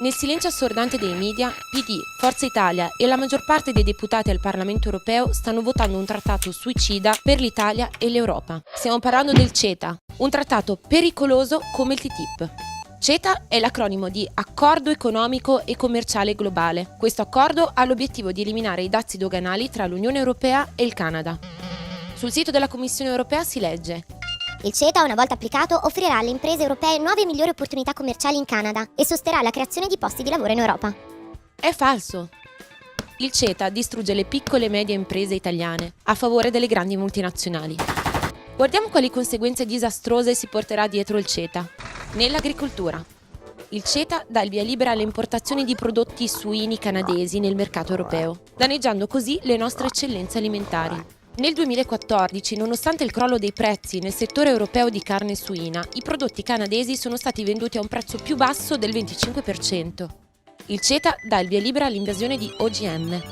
Nel silenzio assordante dei media, PD, Forza Italia e la maggior parte dei deputati al Parlamento europeo stanno votando un trattato suicida per l'Italia e l'Europa. Stiamo parlando del CETA, un trattato pericoloso come il TTIP. CETA è l'acronimo di Accordo Economico e Commerciale Globale. Questo accordo ha l'obiettivo di eliminare i dazi doganali tra l'Unione Europea e il Canada. Sul sito della Commissione Europea si legge: il CETA, una volta applicato, offrirà alle imprese europee nuove e migliori opportunità commerciali in Canada e sosterrà la creazione di posti di lavoro in Europa. È falso! Il CETA distrugge le piccole e medie imprese italiane a favore delle grandi multinazionali. Guardiamo quali conseguenze disastrose si porterà dietro il CETA. Nell'agricoltura. Il CETA dà il via libera alle importazioni di prodotti suini canadesi nel mercato europeo, danneggiando così le nostre eccellenze alimentari. Nel 2014, nonostante il crollo dei prezzi nel settore europeo di carne suina, i prodotti canadesi sono stati venduti a un prezzo più basso del 25%. Il CETA dà il via libera all'invasione di OGM.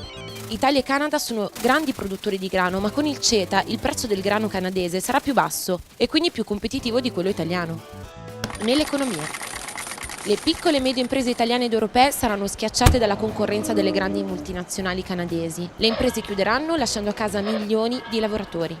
Italia e Canada sono grandi produttori di grano, ma con il CETA il prezzo del grano canadese sarà più basso e quindi più competitivo di quello italiano. Nell'economia. Le piccole e medie imprese italiane ed europee saranno schiacciate dalla concorrenza delle grandi multinazionali canadesi. Le imprese chiuderanno lasciando a casa milioni di lavoratori.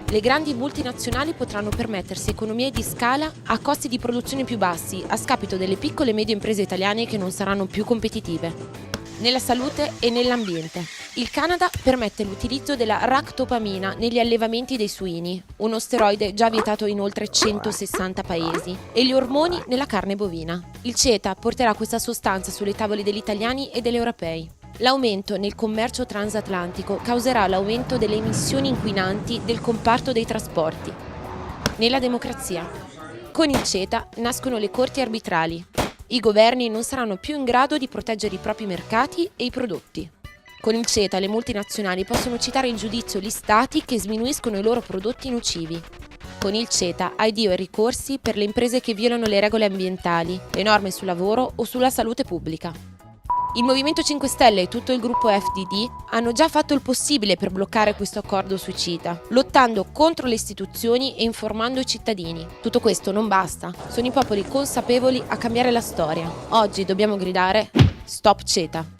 Le grandi multinazionali potranno permettersi economie di scala a costi di produzione più bassi, a scapito delle piccole e medie imprese italiane che non saranno più competitive. Nella salute e nell'ambiente. Il Canada permette l'utilizzo della ractopamina negli allevamenti dei suini, uno steroide già vietato in oltre 160 paesi, e gli ormoni nella carne bovina. Il CETA porterà questa sostanza sulle tavole degli italiani e degli europei. L'aumento nel commercio transatlantico causerà l'aumento delle emissioni inquinanti del comparto dei trasporti. Nella democrazia. Con il CETA nascono le corti arbitrali. I governi non saranno più in grado di proteggere i propri mercati e i prodotti. Con il CETA le multinazionali possono citare in giudizio gli stati che sminuiscono i loro prodotti nocivi. Con il CETA hai dio ai ricorsi per le imprese che violano le regole ambientali, le norme sul lavoro o sulla salute pubblica. Il Movimento 5 Stelle e tutto il gruppo FDD hanno già fatto il possibile per bloccare questo accordo suicida, lottando contro le istituzioni e informando i cittadini. Tutto questo non basta, sono i popoli consapevoli a cambiare la storia. Oggi dobbiamo gridare Stop CETA.